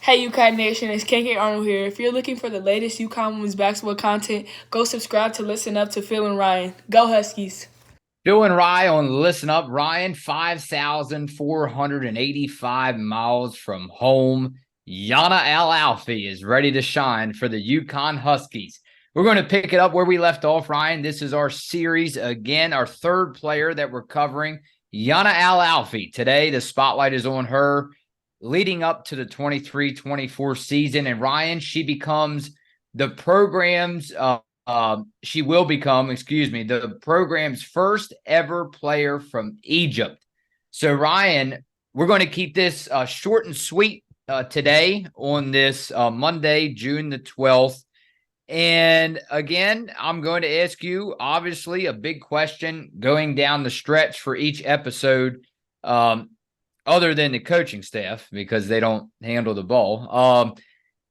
Hey UConn Nation, it's KK Arnold here. If you're looking for the latest UConn women's basketball content, go subscribe to Listen Up to Phil and Ryan. Go Huskies! Phil and Ryan on Listen Up. Ryan, 5,485 miles from home. Yana Alfy is ready to shine for the UConn Huskies. We're going to pick it up where we left off, Ryan. This is our series again, our third player that we're covering, Yana Alfy. Today, the spotlight is on her leading up to the 23-24 season. And Ryan, she becomes the program's she will become, the program's first ever player from Egypt. So, Ryan, we're going to keep this short and sweet today on this Monday, June the 12th. And again, I'm going to ask you, obviously, a big question going down the stretch for each episode, other than the coaching staff, because they don't handle the ball.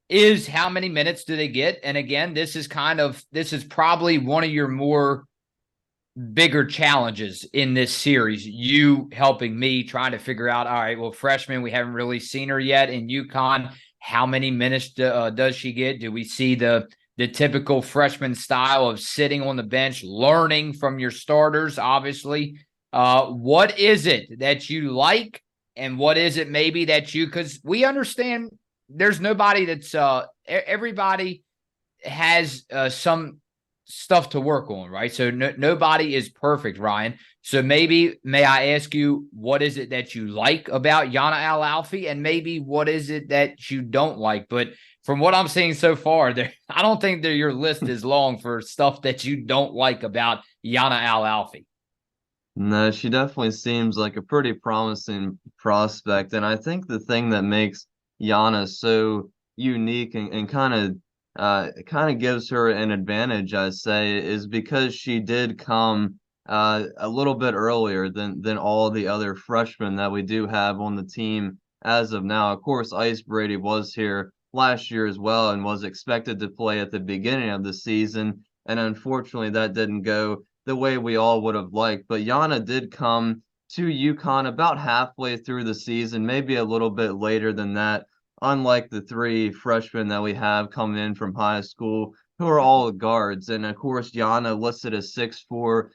Is how many minutes do they get? And again, this is probably one of your more bigger challenges in this series. You helping me trying to figure out, all right, well, freshman, we haven't really seen her yet in UConn. How many minutes does she get? Do we see the typical freshman style of sitting on the bench, learning from your starters, obviously? What is it that you like? And what is it maybe that because we understand there's nobody that's everybody has some stuff to work on, right? So nobody is perfect, Ryan. So maybe may I ask you, what is it that you like about Yana Alfy, and maybe what is it that you don't like? But from what I'm seeing so far, I don't think that your list is long for stuff that you don't like about Yana Alfy. No, she definitely seems like a pretty promising prospect. And I think the thing that makes Yana so unique and kind of gives her an advantage, I say, is because she did come a little bit earlier than all the other freshmen that we do have on the team as of now. Of course, Ice Brady was here last year as well and was expected to play at the beginning of the season. And unfortunately, that didn't go the way we all would have liked. But Yana did come to UConn about halfway through the season, maybe a little bit later than that, unlike the three freshmen that we have coming in from high school who are all guards. And of course, Yana listed as 6'4",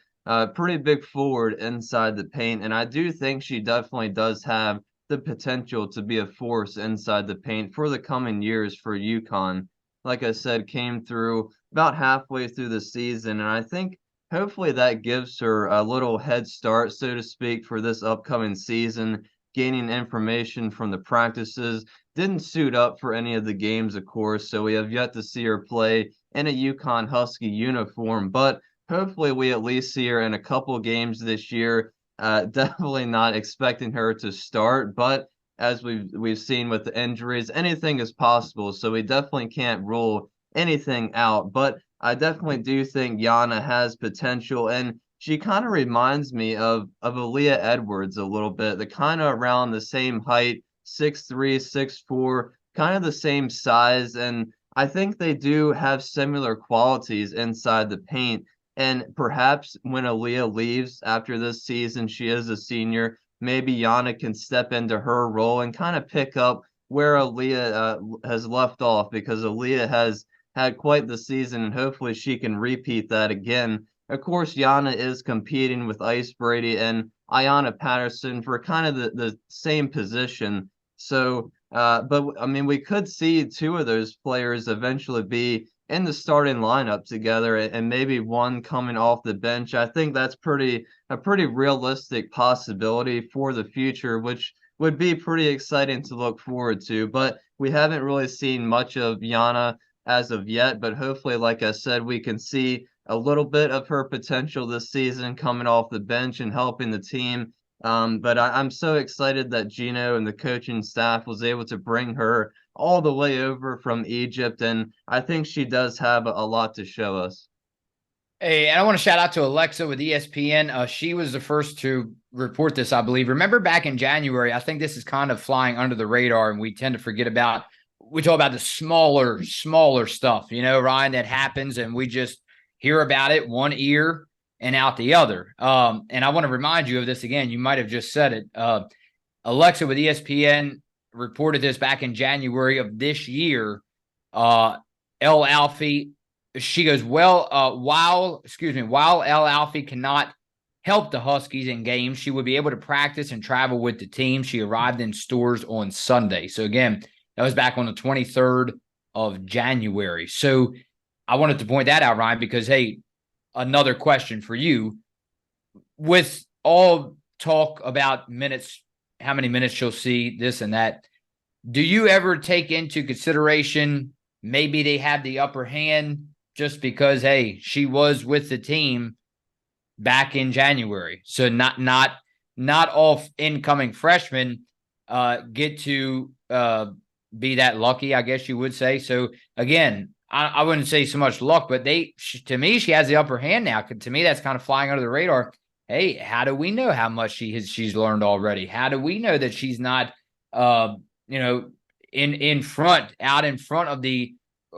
pretty big forward inside the paint. And I do think she definitely does have the potential to be a force inside the paint for the coming years for UConn. Like I said, came through about halfway through the season, and I think hopefully that gives her a little head start, so to speak, for this upcoming season, gaining information from the practices. Didn't suit up for any of the games, of course, so we have yet to see her play in a UConn Husky uniform, but hopefully we at least see her in a couple games this year. Definitely not expecting her to start, but as we've seen with the injuries, anything is possible, so we definitely can't rule anything out. But I definitely do think Yana has potential, and she kind of reminds me of Aaliyah Edwards a little bit. The kind of around the same height, 6'3", 6'4", kind of the same size, and I think they do have similar qualities inside the paint. And perhaps when Aaliyah leaves after this season, she is a senior. Maybe Yana can step into her role and kind of pick up where Aaliyah has left off, because Aaliyah has had quite the season, and hopefully she can repeat that again. Of course, Yana is competing with Ice Brady and Ayanna Patterson for kind of the same position. So, but I mean, we could see two of those players eventually be in the starting lineup together, and maybe one coming off the bench. I think that's a pretty realistic possibility for the future, which would be pretty exciting to look forward to. But we haven't really seen much of Yana as of yet, but hopefully, like I said, we can see a little bit of her potential this season coming off the bench and helping the team. But I'm so excited that Gino and the coaching staff was able to bring her all the way over from Egypt, and I think she does have a lot to show us. Hey, and I want to shout out to Alexa with ESPN. She was the first to report this, I believe. Remember back in January, I think this is kind of flying under the radar, and we tend to forget about, we talk about the smaller stuff, Ryan, that happens, and we just hear about it one ear and out the other. And I want to remind you of this again. You might have just said it. Alexa with ESPN reported this back in January of this year. Alfy, she goes, while Alfy cannot help the Huskies in games, she would be able to practice and travel with the team. She arrived in stores on Sunday. So again, that was back on the 23rd of January. So I wanted to point that out, Ryan, because, hey, another question for you. With all talk about minutes, how many minutes she'll see, this and that, do you ever take into consideration maybe they have the upper hand just because, hey, she was with the team back in January? So not all incoming freshmen get to be that lucky, I guess you would say. So again, I wouldn't say so much luck, but to me, she has the upper hand now. To me, that's kind of flying under the radar. Hey, how do we know how much she's learned already? How do we know that she's not, out in front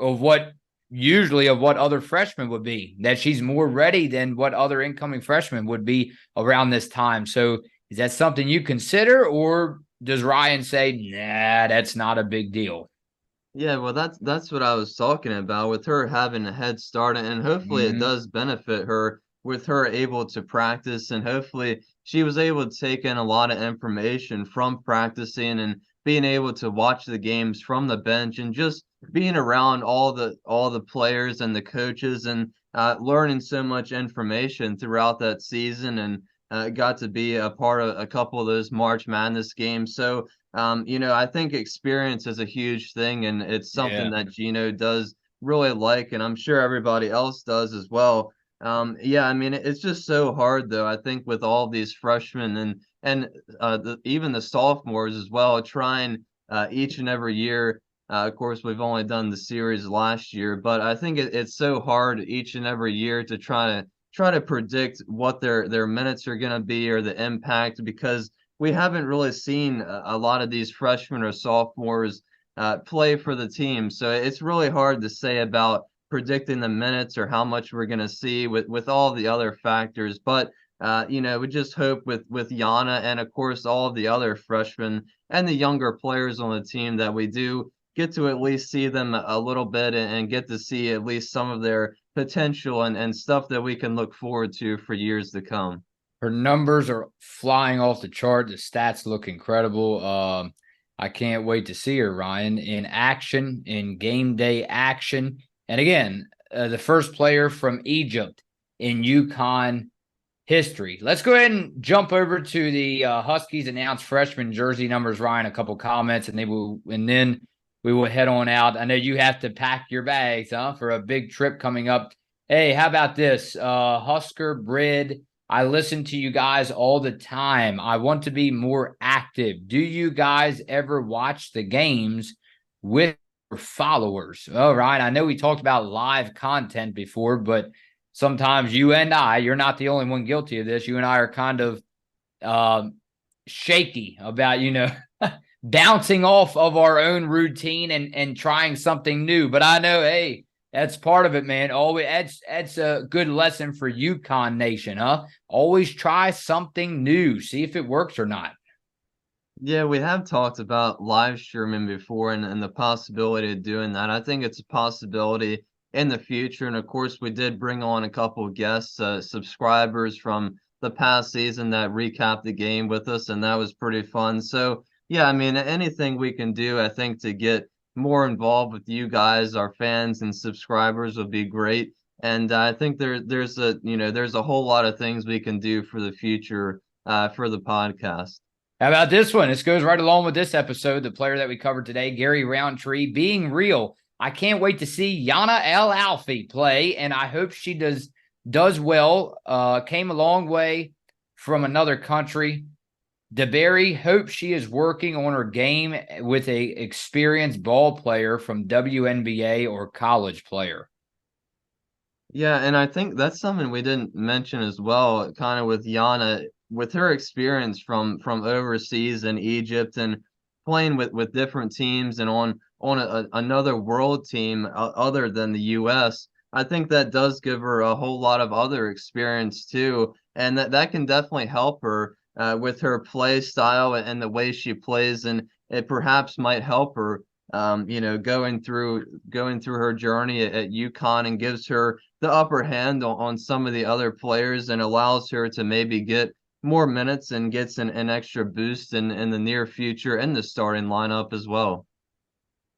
of what other freshmen would be? That she's more ready than what other incoming freshmen would be around this time. So is that something you consider, or does Ryan say, nah, that's not a big deal? Yeah, well, that's what I was talking about with her having a head start, and hopefully it Mm-hmm. does benefit her with her able to practice, and hopefully she was able to take in a lot of information from practicing and being able to watch the games from the bench and just being around all the players and the coaches and learning so much information throughout that season and got to be a part of a couple of those March Madness games. So I think experience is a huge thing, and it's something Yeah. that Gino does really like, and I'm sure everybody else does as well. Yeah, I mean, it's just so hard though. I think with all these freshmen and even the sophomores as well, trying each and every year. Of course, we've only done the series last year, but I think it's so hard each and every year to try to predict what their minutes are going to be or the impact because we haven't really seen a lot of these freshmen or sophomores play for the team. So it's really hard to say about predicting the minutes or how much we're going to see with all the other factors. But we just hope with Yana and of course all of the other freshmen and the younger players on the team that we do get to at least see them a little bit and get to see at least some of their potential and stuff that we can look forward to for years to come. Her numbers are flying off the chart. The stats look incredible. I can't wait to see her, Ryan, in action, in game day action. And again, the first player from Egypt in UConn history. Let's go ahead and jump over to the Huskies announced freshman jersey numbers, Ryan. A couple comments, and then we will head on out. I know you have to pack your bags, for a big trip coming up. Hey, how about this? Husker Brid, I listen to you guys all the time. I want to be more active. Do you guys ever watch the games with your followers? All right. I know we talked about live content before, but sometimes you're not the only one guilty of this. You and I are kind of shaky about, bouncing off of our own routine and trying something new. But I know, hey, that's part of it, man. Always, that's a good lesson for UConn Nation, huh? Always try something new. See if it works or not. Yeah, we have talked about live streaming before and the possibility of doing that. I think it's a possibility in the future. And of course, we did bring on a couple of guests, subscribers from the past season that recapped the game with us, and that was pretty fun. So, yeah, I mean, anything we can do, I think, to get more involved with you guys, our fans and subscribers would be great. And I think there's a whole lot of things we can do for the future for the podcast. How about this one? This goes right along with this episode. The player that we covered today, Gary Roundtree, being real. I can't wait to see Yana Alfy play, and I hope she does well. Came a long way from another country. DeBerry hopes she is working on her game with a experienced ball player from WNBA or college player. Yeah, and I think that's something we didn't mention as well, kind of with Yana, with her experience from overseas in Egypt and playing with different teams and on another world team other than the U.S. I think that does give her a whole lot of other experience too, and that can definitely help her with her play style and the way she plays it perhaps might help her, going through her journey at UConn, and gives her the upper hand on some of the other players, and allows her to maybe get more minutes and gets an extra boost in the near future in the starting lineup as well.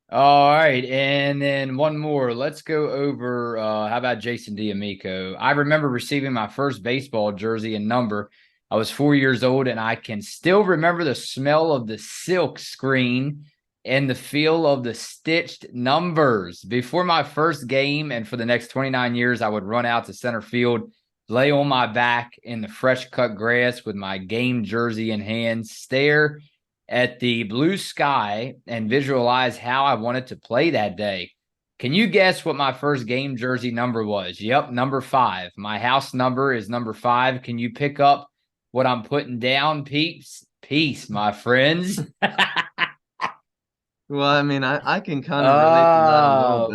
All right, and then one more. Let's go over how about Jason D'Amico? I remember receiving my first baseball jersey and number. I was 4 years old, and I can still remember the smell of the silk screen and the feel of the stitched numbers. Before my first game, and for the next 29 years, I would run out to center field, lay on my back in the fresh cut grass with my game jersey in hand, stare at the blue sky, and visualize how I wanted to play that day. Can you guess what my first game jersey number was? Yep, number 5. My house number is number 5. Can you pick up what I'm putting down, peeps? Peace, my friends. Well, I mean, I can kind of relate to that a little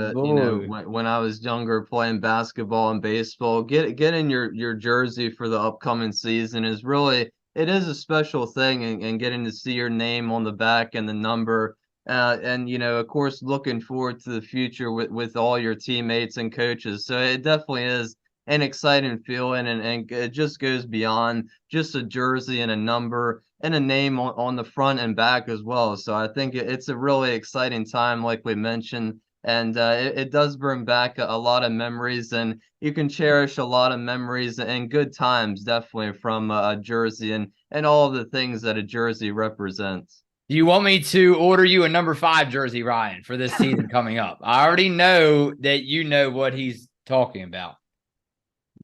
Oh, bit. boy. When I was younger, playing basketball and baseball, getting your jersey for the upcoming season is really, it is a special thing, and getting to see your name on the back and the number, and of course, looking forward to the future with all your teammates and coaches. So it definitely is an exciting feeling, and it just goes beyond just a jersey and a number and a name on the front and back as well. So I think it's a really exciting time, like we mentioned, and it does bring back a lot of memories, and you can cherish a lot of memories and good times, definitely, from a jersey, and all of the things that a jersey represents. Do you want me to order you a number 5 jersey, Ryan, for this season coming up? I already know that you know what he's talking about.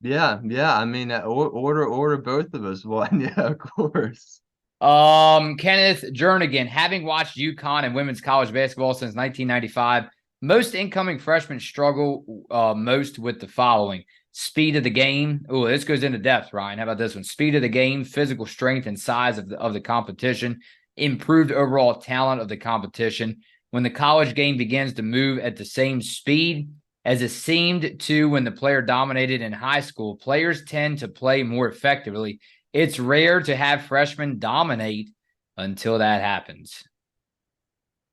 Yeah, yeah. I mean, order both of us one. Yeah, of course. Kenneth Jernigan, having watched UConn and women's college basketball since 1995, most incoming freshmen struggle most with the following: speed of the game. Oh, this goes into depth, Ryan. How about this one? Speed of the game, physical strength and size of the competition, improved overall talent of the competition. When the college game begins to move at the same speed as it seemed to when the player dominated in high school, players tend to play more effectively. It's rare to have freshmen dominate until that happens.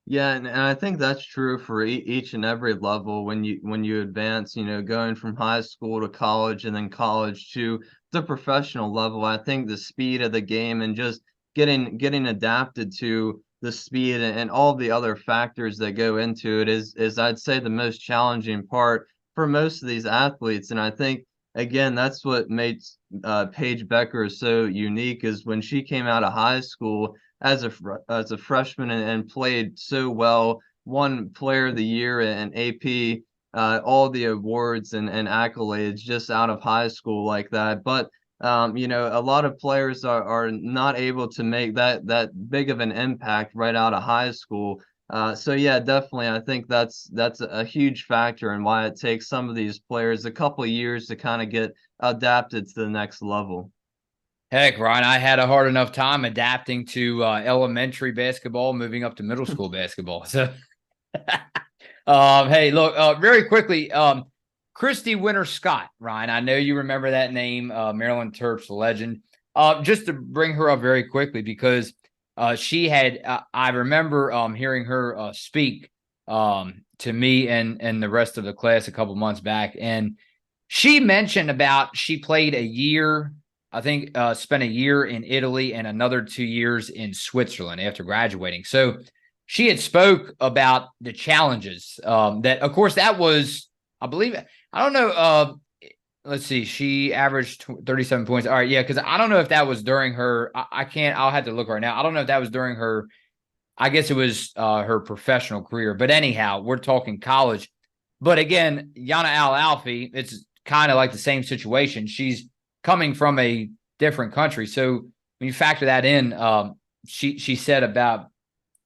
Yeah, and I think that's true for each and every level when you advance, going from high school to college and then college to the professional level. I think the speed of the game and just getting adapted to the speed and all the other factors that go into it is I'd say the most challenging part for most of these athletes. And I think again that's what makes Paige Becker so unique, is when she came out of high school as a freshman, and played so well, won Player of the Year and AP, all the awards and accolades just out of high school like that. But a lot of players are not able to make that big of an impact right out of high school. So yeah, definitely, I think that's a huge factor in why it takes some of these players a couple of years to kind of get adapted to the next level. Heck, Ryan, I had a hard enough time adapting to elementary basketball, moving up to middle school basketball. So, hey, look, very quickly, Christy Winter Scott, Ryan. I know you remember that name, Maryland Terps legend. Just to bring her up very quickly, because she had, I remember hearing her speak to me and the rest of the class a couple months back, and she mentioned about she played a year. I think spent a year in Italy and another 2 years in Switzerland after graduating. So she had spoke about the challenges that, of course, that was, I believe, I don't know. Let's see. She averaged 37 points. All right. Yeah. Cause I don't know if that was during her, I can't, I'll have to look right now. I don't know if that was during her, I guess it was her professional career, but anyhow, we're talking college. But again, Yana Alfy, it's kind of like the same situation. She's coming from a different country. So when you factor that in, she said about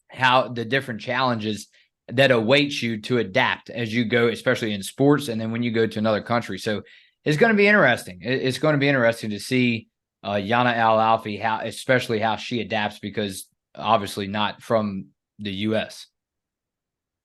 how the different challenges that await you to adapt as you go, especially in sports, and then when you go to another country. So it's going to be interesting. It's going to be interesting to see Yana Alfy, especially how she adapts, because obviously not from the U.S.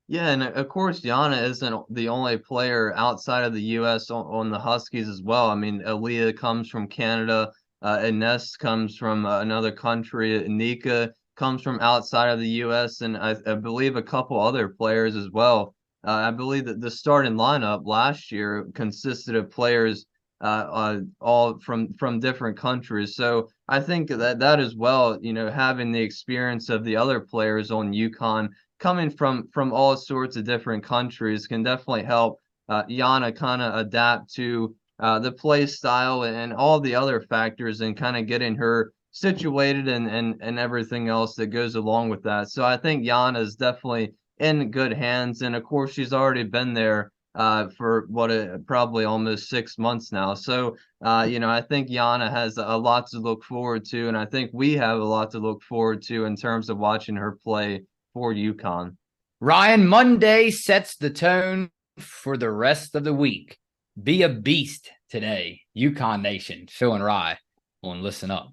Yeah, and of course, Yana isn't the only player outside of the U.S. On the Huskies as well. I mean, Aaliyah comes from Canada, Ines comes from another country, Nika comes from outside of the U.S. and I believe a couple other players as well. I believe that the starting lineup last year consisted of players all from different countries. So I think that as well, having the experience of the other players on UConn coming from all sorts of different countries can definitely help Yana kind of adapt to the play style and all the other factors and kind of getting her situated and everything else that goes along with that. So I think Yana is definitely in good hands. And of course, she's already been there for probably almost 6 months now. So, I think Yana has a lot to look forward to. And I think we have a lot to look forward to in terms of watching her play for UConn. Ryan, Monday sets the tone for the rest of the week. Be a beast today. UConn Nation, Phil and Rye on Listen Up.